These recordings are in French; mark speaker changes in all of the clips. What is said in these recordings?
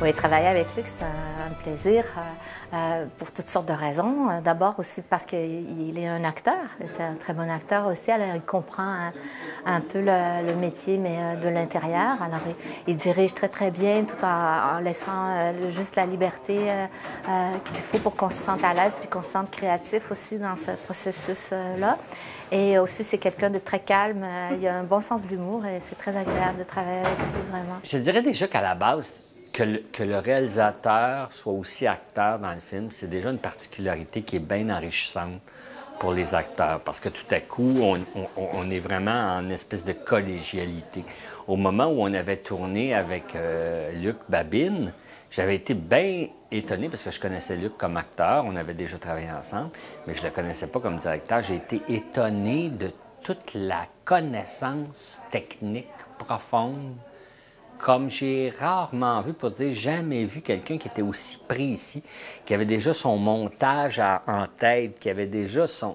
Speaker 1: Oui, travailler avec Luc, c'est un plaisir pour toutes sortes de raisons. D'abord aussi parce qu'il est un acteur, il est un très bon acteur aussi. Alors, il comprend un peu le métier, mais de l'intérieur. Alors, il dirige très, très bien tout en laissant juste la liberté qu'il faut pour qu'on se sente à l'aise puis qu'on se sente créatif aussi dans ce processus-là. Et aussi, c'est quelqu'un de très calme. Il a un bon sens de l'humour et c'est très agréable de travailler avec lui, vraiment.
Speaker 2: Je dirais déjà qu'à la base, que le réalisateur soit aussi acteur dans le film, c'est déjà une particularité qui est bien enrichissante pour les acteurs, parce que tout à coup, on est vraiment en espèce de collégialité. Au moment où on avait tourné avec Luc Babine, j'avais été bien étonné, parce que je connaissais Luc comme acteur, on avait déjà travaillé ensemble, mais je ne le connaissais pas comme directeur. J'ai été étonné de toute la connaissance technique profonde, comme j'ai rarement vu, pour dire jamais vu quelqu'un qui était aussi précis, qui avait déjà son montage en tête, qui avait déjà son...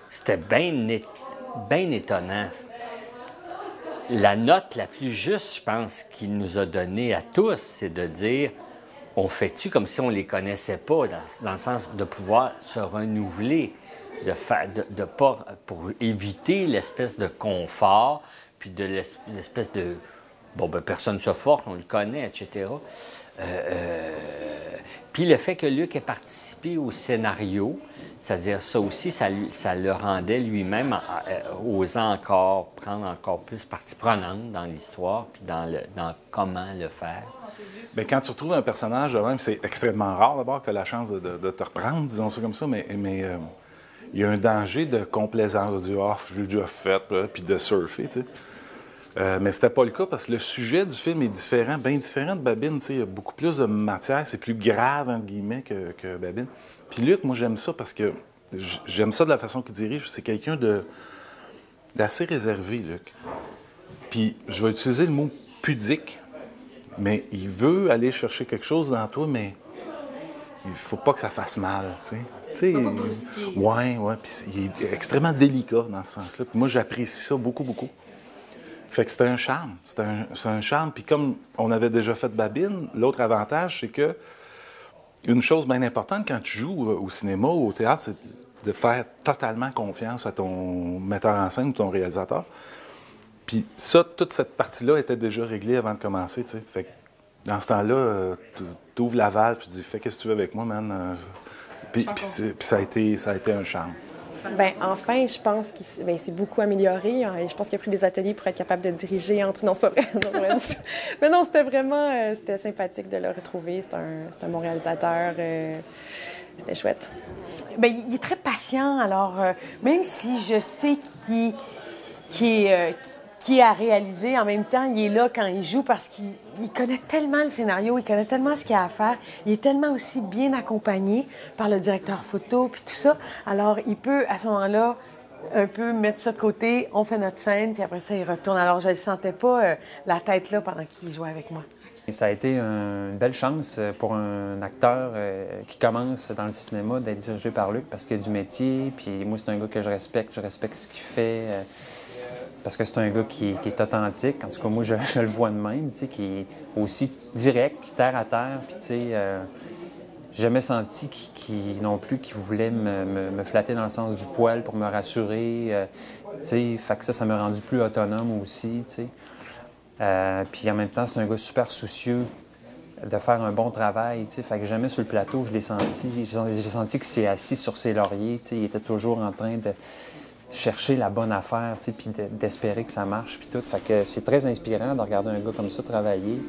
Speaker 2: C'était bien étonnant. La note la plus juste, je pense, qu'il nous a donnée à tous, c'est de dire, on fait-tu comme si on ne les connaissait pas, dans le sens de pouvoir se renouveler, de pas, pour éviter l'espèce de confort, puis de l'espèce de... Bon, ben personne ne se force, on le connaît, etc. Puis le fait que Luc ait participé au scénario, c'est-à-dire ça aussi, ça le rendait lui-même osant encore prendre encore plus partie prenante dans l'histoire, puis dans comment le faire.
Speaker 3: Bien, quand tu retrouves un personnage de même, c'est extrêmement rare d'abord que tu as la chance de te reprendre, disons ça comme ça, mais il y a un danger de complaisance, de dire « Ah, je l'ai déjà fait », puis de surfer, tu sais. Mais c'était pas le cas parce que le sujet du film est différent, bien différent de Babine. Il y a beaucoup plus de matière, c'est plus grave, entre guillemets, que Babine. Puis Luc, moi, j'aime ça parce que j'aime ça de la façon qu'il dirige. C'est quelqu'un d'assez réservé, Luc. Puis je vais utiliser le mot pudique, mais il veut aller chercher quelque chose dans toi, mais il faut pas que ça fasse mal, tu sais. Ouais, puis il est extrêmement délicat dans ce sens-là. Puis moi, j'apprécie ça beaucoup, beaucoup. Fait que c'était un charme. C'est un charme. Puis comme on avait déjà fait Babine, l'autre avantage, c'est que une chose bien importante quand tu joues au cinéma ou au théâtre, c'est de faire totalement confiance à ton metteur en scène ou ton réalisateur. Puis ça, toute cette partie-là était déjà réglée avant de commencer, tu sais. Fait que dans ce temps-là, tu ouvres la valve et tu dis « Fais qu'est-ce que tu veux avec moi, man? » Puis ça a été un charme.
Speaker 4: Bien, enfin, je pense qu'il s'est beaucoup amélioré. Je pense qu'il a pris des ateliers pour être capable de diriger entre... Non, c'est pas vrai. Mais non, c'était vraiment... c'était sympathique de le retrouver. C'est un bon réalisateur. C'était chouette.
Speaker 5: Bien, il est très patient. Alors, même si je sais qui est à réaliser, en même temps, il est là quand il joue parce qu'il connaît tellement le scénario, il connaît tellement ce qu'il y a à faire. Il est tellement aussi bien accompagné par le directeur photo puis tout ça. Alors, il peut, à ce moment-là, un peu mettre ça de côté, on fait notre scène, puis après ça, il retourne. Alors, je ne sentais pas la tête là pendant qu'il jouait avec moi.
Speaker 6: Ça a été une belle chance pour un acteur qui commence dans le cinéma d'être dirigé par Luc parce qu'il y a du métier, puis moi, c'est un gars que je respecte ce qu'il fait. Parce que c'est un gars qui est authentique. En tout cas, moi, je le vois de même, tu sais, qui est aussi direct, puis terre à terre. Puis, tu sais, j'ai jamais senti non plus qu'il voulait me flatter dans le sens du poil pour me rassurer. Tu sais, fait que ça m'a rendu plus autonome aussi, tu sais. Puis en même temps, c'est un gars super soucieux de faire un bon travail, tu sais. Fait que jamais sur le plateau, je l'ai senti. J'ai senti qu'il s'est assis sur ses lauriers, tu sais. Il était toujours en train de chercher la bonne affaire, tu sais, puis d'espérer que ça marche, puis tout. Fait que c'est très inspirant de regarder un gars comme ça travailler.